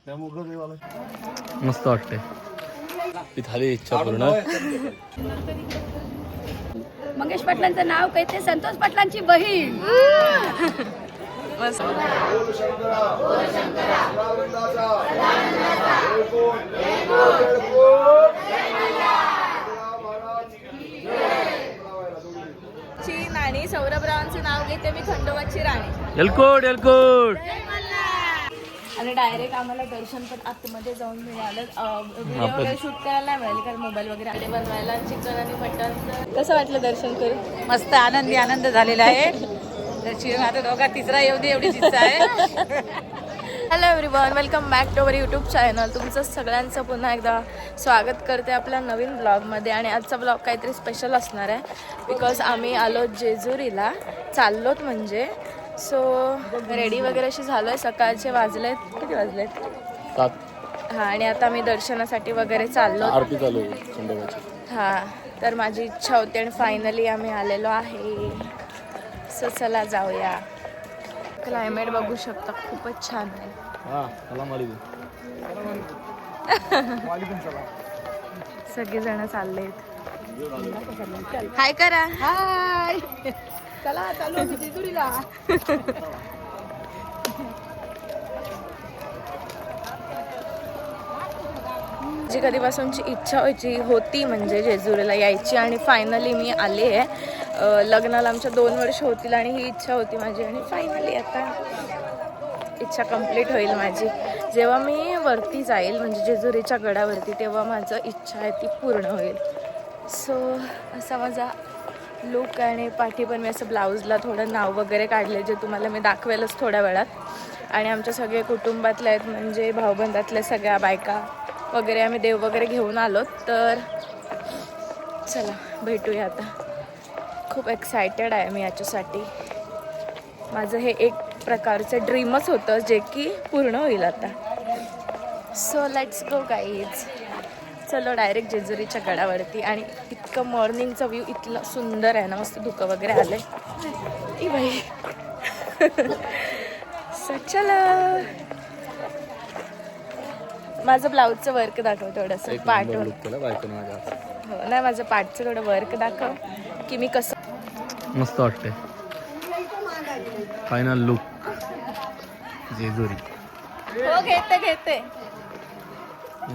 मस्त वाटते. झाली इच्छा पूर्ण. मंगेश पाटलांचं नाव काय ते संतोष पाटलांची बहीण. आणि सौरभरावांचं नाव घेते मी खंडोबाची राणी. एलकोट एलकोट. आणि डायरेक्ट आम्हाला दर्शन पण आतमध्ये जाऊन मिळालं. व्हिडिओ वगैरे शूट करायला नाही मिळाले कारण मोबाईल वगैरे आले बनवायला. चिकन आणि मटन. कसं वाटलं दर्शन करून? मस्त आनंद झालेला आहे. आता दोघा तिसरा येऊ दे एवढी इच्छा आहे. Hello everyone, welcome back to our YouTube channel. तुमचं सगळ्यांचं पुन्हा एकदा स्वागत करते आपल्या नवीन ब्लॉगमध्ये. आणि आजचा ब्लॉग काहीतरी स्पेशल असणार आहे बिकॉज आम्ही आलो जेजुरीला. चाललोत म्हणजे सो रेडी वगैरे अशी झालो आहे. सकाळचे वाजलेत, किती वाजलेत? 7. हां, आणि आता आम्ही दर्शनासाठी वगैरे चाललो. आरती चालू आहे खंडोबाची. हां, तर माझी इच्छा होती आणि फायनली आम्ही आलेलो आहे. सो चला जाऊया. क्लायमेट बघू शकता, खूपच छान आहे. सगळेजण चाललेत. हाय करा. हाय, चला चालू जेजुरीला. जी कधीपासूनची इच्छा होती म्हणजे जेजुरीला यायची आणि फायनली मी आले आहे. लग्नाला आमच्या 2 वर्ष होतील आणि ही इच्छा होती माझी आणि फायनली आता इच्छा कंप्लीट होईल माझी. जेव्हा मी वरती जाईल म्हणजे जेजुरीच्या गडावरती तेव्हा माझं इच्छा आहे ती पूर्ण होईल. सो असा माझा लुक. आणि पाठी पण मी असं ब्लाऊजला थोडं नाव वगैरे काढले जे तुम्हाला मी दाखवेलच थोड्या वेळात. आणि आमच्या सगळे कुटुंबातले आहेत म्हणजे भाऊबंदातल्या सगळ्या बायका वगैरे आम्ही देव वगैरे घेऊन आलो. तर चला भेटूया आता. खूप एक्सायटेड आहे मी याच्यासाठी. माझं हे एक प्रकारचं ड्रीमच होतं जे की पूर्ण होईल आता. So let's go guys. चलो डायरेक्ट जेजुरीच्या गडावरती. आणि इतकं मॉर्निंगचा व्ह्यू इतकं सुंदर आहे ना. मस्त धुकं वगैरे आलं आहे. बाई सो चलो. माझं ब्लाऊजचं वर्क दाखव थोडंसं पाठवर. हो नाही, माझं पाठचं थोडं वर्क दाखव की मी कसं. मस्त वाटते. Final look Jejuri. हो घेते.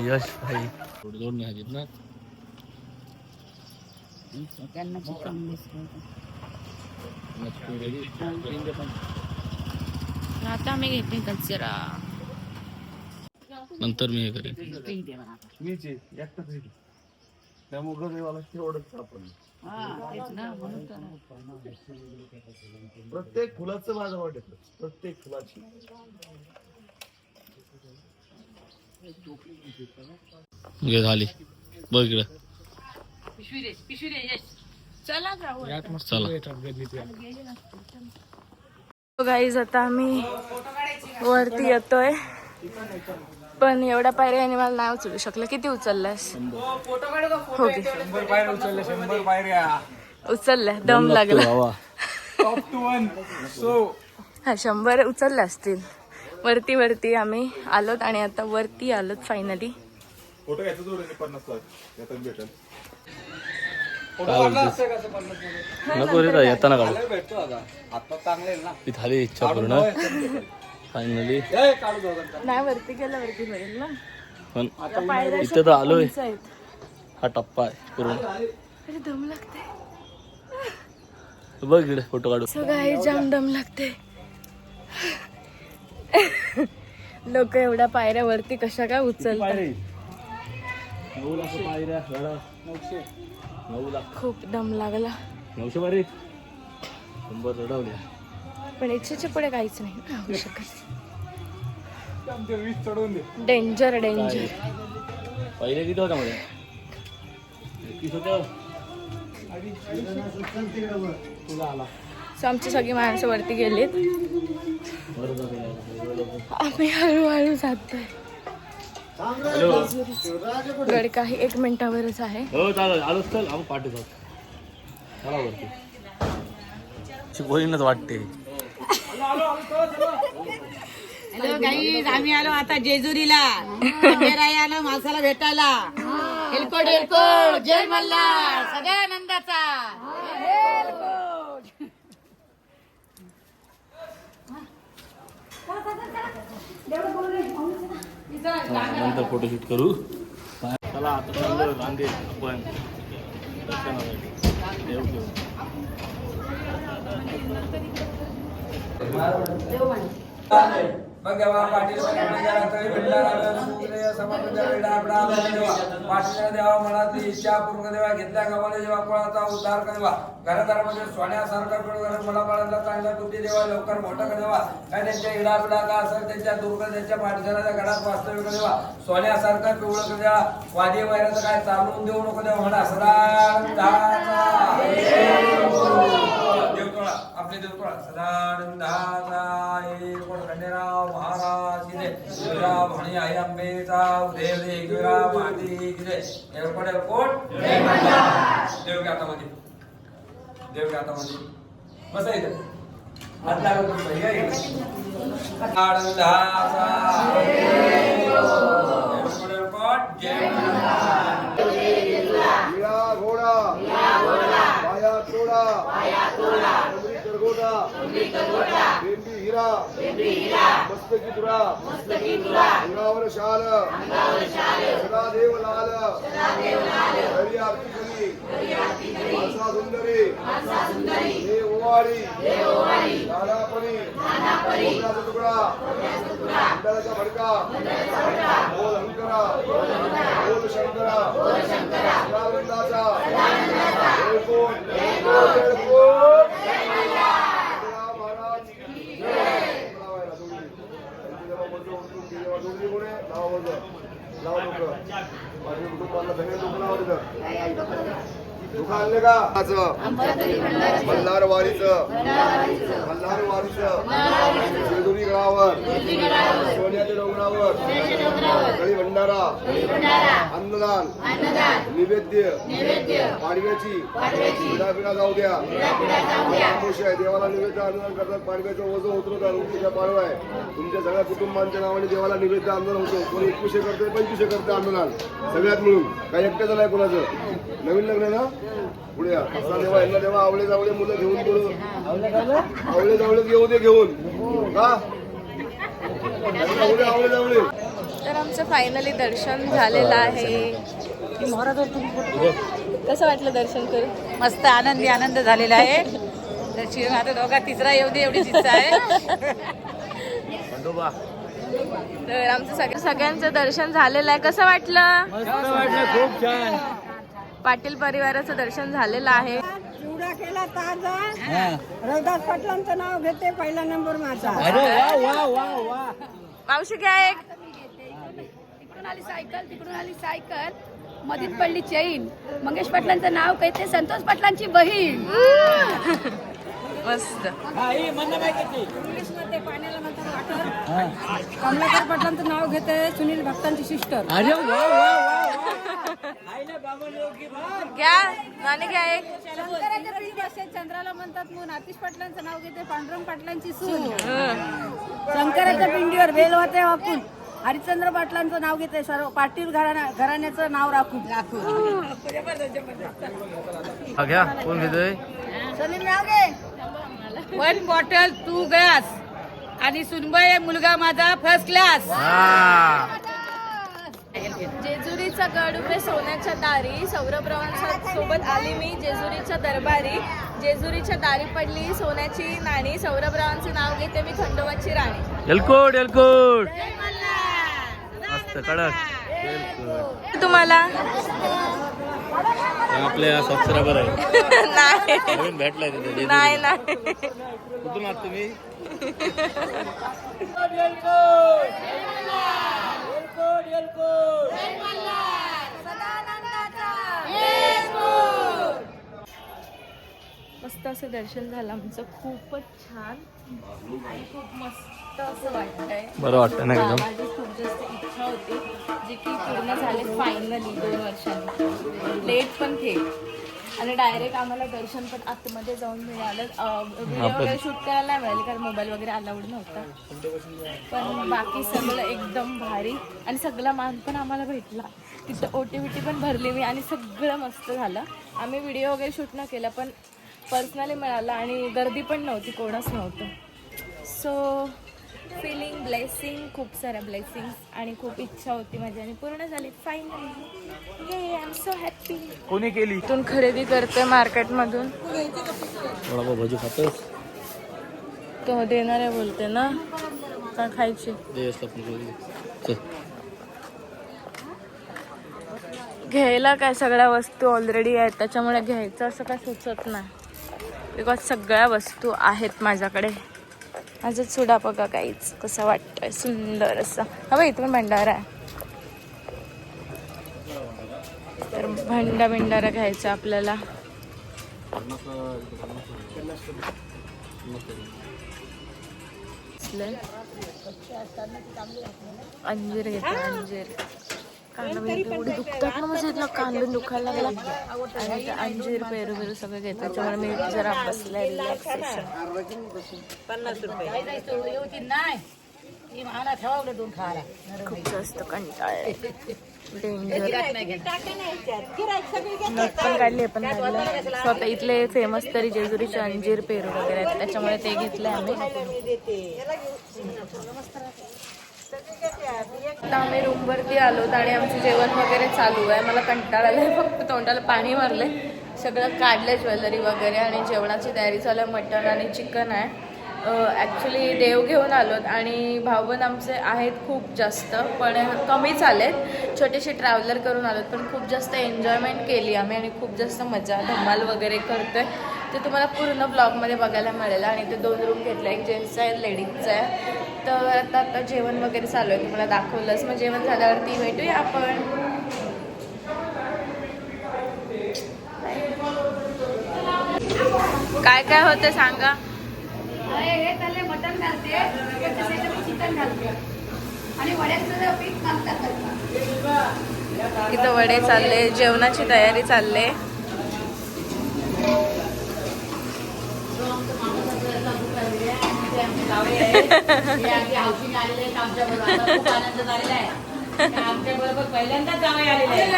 यश भाई जोड नाही आहेत ना. आता आम्ही घेते कचरा. नंतर मी हे करेन. प्रत्येक फुलाचं माझं वाटत. प्रत्येक फुलाची झाली बघ इकडं. चला जाऊ. चला गाईज आता आम्ही वरती येतोय पण एवढ्या पायऱ्याने मला नाही उचलू शकलं. किती उचललास? हो की 100 पायऱ्या उचलल्या. दम लागला. हा 100 उचलले असतील. वरती आम्ही आलोत आणि आता वरती आलोत फायनली. फोटो घ्यायचा जोराने 50 यातच भेटेल. नको रे येताना काढू. आता चांगले ना. झाली इच्छा पूर्ण फायनली. नाही वरती गेल्यावरती होईल ना. पण इथं तर आलोय. हा टप्पा आहे पूर्ण. अरे दम लागते. बघ इकडे फोटो काढू. सगळं जाम दम लागते. लोक एवढ्या पायऱ्यावरती कशा काय उचलतात. खूप दम लागला. 900 पायरी 100 चढवल्या. पण इच्छेच्या पुढे काहीच नाही होऊ शकत. 20 चढवून दे. डेंजर. पहिले किती होता मध्ये? 21 होतं. सो आमची सगळी माणसं वरती गेलीत. आम्ही हळूहळू जातोय. गड काही 1 मिनिटावरच आहे. हो चालेल. आलोच चल आपण पाठी जाऊ. चला वरती. बोलीनच वाटते. हॅलो गाईज, आम्ही आलो आता जेजुरीला आलो माणसाला भेटायला. एलकोट एलकोट, जय मल्हार, सगळ्या आनंदाचा. नंतर फोटोशूट करू. चला आता चाललो नांदेड आपण दर्शनासाठी. देव घेऊ. मग जेव्हा पाटील पाटील देवा मनातली इच्छा पूर्ण देवा घेतल्या गावाला जेव्हा कोणाचा उद्धार करावा घरादारामध्ये सोन्यासारखा मला बाळाला चांगला बुद्धी देवा लवकर मोठा देवा काय त्यांच्या इडापिडा का असं त्यांच्या दुर्ग त्यांच्या पाठशाळाच्या घरात वास्तविक देवा सोन्यासारखा पिवळं देवा वादी वैराचं काय चालवून देऊ नको देवा म्हणा सदा देवतोळा आपले देवतोळा सदानंदाचा खंडेराव महाराज की जय म्हणी आई अंबेचा उदेव दे गिरा माती की जय एवढे कोट देव के हातामध्ये देव के हातामध्ये बसायचं हात लागत आनंदाचा एवढे कोट जय घोडा पाया तोडा बेंबी हिरा मस्तकी तुरा अंगावर शाल सदा देव लाल हरी आरती करी मासा सुंदरी देव ओवाळी दानापणी कोकणाचा तुकडा मंडळाचा भडका बोल हंकरा बोल शंकरा सदानंदाचा मल्हार वारीचं जेजुरी गडावर सोन्याच्या डोंगरावर कळी भंडारा अन्नदान निवेद्य पाडव्याची पिढा जाऊ द्या आहे देवाला निवेद्य अन्नदान करतात. पाडव्याचं वजन उतरवतात. उद्या पाडवा आहे तुमच्या सगळ्या कुटुंबांच्या नावाने देवाला निवेद्य आंदोलन होतो. कोणी 21 करते 25 करते आंदोलन सगळ्यात मिळून. काही एकट्याचं नाही कोणाचं. नवीन लग्न ना पुढे असा देवा यांना देवा आवळे जावळे मुलं घेऊन पुढं आवळे जावळे घेऊ दे घेऊन का आवळे जावळे. तर आमचं फायनली दर्शन झालेलं आहे. कसं वाटलं दर्शन करून? मस्त आनंद झालेला आहे. दर्शन आता दोघा तिसरा येऊ दे एवढीच इच्छा आहे. तर आमचं सगळ्यांचं दर्शन झालेलं आहे. कसं वाटलं? खूप छान. पाटील परिवाराचं दर्शन झालेलं आहे. चिवडा केला ताजा. रविदास पाटलांचं नाव घेते. पहिला नंबर माझा. मावशी काय तिकडून आली सायकल, तिकडून आली सायकल, मधीत पडली चैन. मंगेश पाटलांचं नाव काय ते संतोष पाटलांची बहीण. मस्त. इंग्लिशमध्ये पाण्याला म्हणतात वाटर. कमलाकर पाटलांचं नाव घेते. सुनील भक्तांची सिस्टर. क्या नाणे क्या एक शंकराच्या पिंडी असते. चंद्राला म्हणतात म्हणून आतिश पाटलांचं नाव घेते. पांडुरंग पाटलांची सून. शंकराच्या पिंडीवर बेल होते वाकून. हरिश्चंद्र पाटलांचं नाव घेते. सर्व पाटील घराण्याचं नाव राखून. घ्या कोण घेतोय? सलीम नाव घे. 1 बॉटल 2 ग्लास आणि सुनबाई मुलगा माझा फर्स्ट क्लास. जेजुरीचा गड उभे सोन्याच्या दारी. सौरभरावांच्या सोबत आली मी जेजुरीच्या दरबारी. जेजुरीच्या दारी पडली सोन्याची नाणी. सौरभरावांचे नाव घेते मी खंडोबाची राणी. एलकोट मस्त कडक. तुम्हाला आपल्या सबस्क्रायबर आहे. नाही नवीन भेटलाय तिथे. नाही कुठून आहात तुम्ही? मस्त असं दर्शन झालं आमचं. खूपच छान आणि खूप मस्त असं वाटतंय. बरं वाटतं ना एकदम. माझी खूप जास्त इच्छा होती जी की पूर्ण झाली फायनली 2 वर्षांनी. लेट पण थे आणि डायरेक्ट आम्हाला दर्शन पण आतमध्ये जाऊन मिळालं. व्हिडिओ वगैरे शूट करायला नाही मिळाले कारण मोबाईल वगैरे अलाउड नव्हता. पण बाकी सगळं एकदम भारी आणि सगळा मान पण आम्हाला भेटला. तिथं ओटी पण भरली मी आणि सगळं मस्त झालं. आम्ही व्हिडिओ वगैरे शूट न केला पण पर्सनली मिळाला आणि गर्दी पण नव्हती, कोणच नव्हतं. सो फिलिंग ब्लेसिंग, खूप साऱ्या ब्लेसिंग्स आणि खूप इच्छा होती माझी आणि पूर्ण झाली finally. I am so happy. कोणी केली? इथून खरेदी करते मार्केटमधून. वडापाव भाजी खातोस? तो देणार आहे बोलते ना, का खायची? घ्यायला काय सगळ्या वस्तू ऑलरेडी आहेत त्याच्यामुळे घ्यायचं असं काय सुचत नाही. बिकॉज सगळ्या वस्तू आहेत माझ्याकडे. माझं चुडा बघा काहीच कसं वाटतंय, सुंदर असा. हवं इथून भंडारा आहे तर भंडारा घ्यायचा आपल्याला. अंजीर घेतो, अंजीर. कान एवढे दुखतात ना माझे, इथलं कान दुखायला लागला आणि अंजीर पेरू सगळं घेतो. त्याच्यामुळे मी जरा बसलाय रिलॅक्सेशन. 50 रुपये खूप जास्त कंटाळ डेंजर. नोट पण काढली पण काढलं. स्वतः इथले फेमस तरी जेजुरीचे अंजीर पेरू वगैरे आहेत त्याच्यामुळे ते घेतले आम्ही. आता आम्ही रूमवरती आलो आणि आमचं जेवण वगैरे चालू आहे. मला कंटाळा आलाय, फक्त तोंडाला पाणी मारले. सगळं काढलं ज्वेलरी वगैरे आणि जेवणाची तयारी चालू आहे. मटण आणि चिकन आहे. ॲक्च्युली देव घेऊन आलोत आणि भाऊबंद आमचे आहेत खूप जास्त पण कमीच आलेत. छोटेसे ट्रॅव्हलर करून आलोत पण खूप जास्त एन्जॉयमेंट केली आम्ही आणि खूप जास्त मजा धमाल वगैरे करतोय. ते तुम्हाला पूर्ण ब्लॉगमध्ये बघायला मिळेल. आणि ते 2 रूम घेतलं, एक जेंट्सचं आहे लेडीजचं आहे. तर आता जेवण वगैरे चालू आहे, तुम्हाला दाखवलंच. मग जेवण झाल्यावरती भेटूया आपण. काय काय होतं सांगा. हे चालले मटण घालते, चिकन घालते आणि वड्याचं पीठ मागतात. इथं वडे चालले, जेवणाची तयारी चालले. आमच्या बरोबर पहिल्यांदाच जावई आलेले आहे.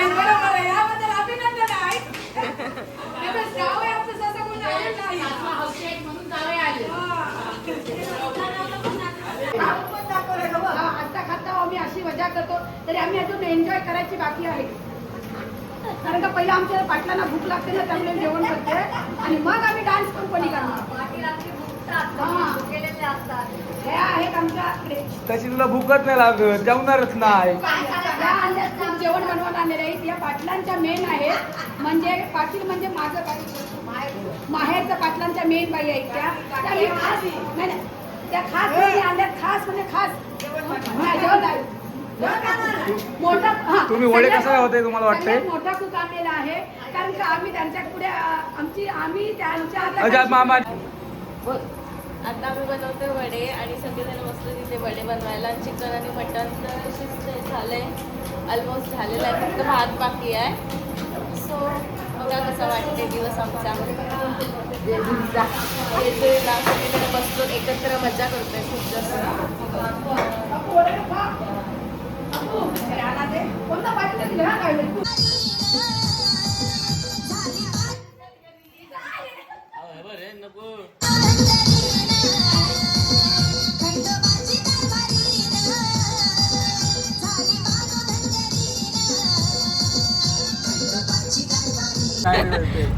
आम्ही अशी मजा करतो तरी आम्ही अजून एन्जॉय करायची बाकी आहे. कारण का पहिला आमच्या पाटलांना भूक लागते ना त्यामुळे जेवण करते आणि मग आम्ही डान्स पण कोणी करणार. हे आहेत आमच्याकडे. तशी तुला भूकच नाही लागत, जेवणारच नाही. जेवण बनवून आलेले आहेत या पाटलांच्या मेन आहेत. म्हणजे पाटील म्हणजे माझं माहेरचं पाटलांच्या मेन बाई आहेत त्या खास नाही त्या खास आणल्या. खास म्हणजे खास मोठा. तुम्ही वडे कसा होते तुम्हाला वाटतंय? मोठा खूप आणलेला आहे कारण का आम्ही त्यांच्या पुढे आम्ही त्यांच्या मामा. आता आम्ही बनवतोय वडे आणि सगळेजण बसले तिथे वडे बनवायला. चिकन आणि मटन तर शिजत झालंय, ऑलमोस्ट झालेलं आहे, फक्त भात बाकी आहे. सो बघा कसा वाटते दिवस आमचा जेजुरीला. सगळीकडे बसतो एकत्र मजा करतोय खूप जास्त.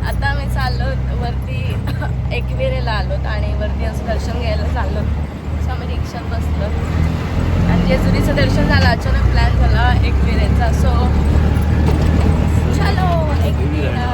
आता आम्ही चाललो वरती एकविरेला आलोत आणि वरती असं दर्शन घ्यायला चाललो. सो आम्ही रिक्षात बसलो आणि जेजुरीचं दर्शन झालं. अचानक प्लॅन झाला एकविरेचा. सो चलो एकविरा.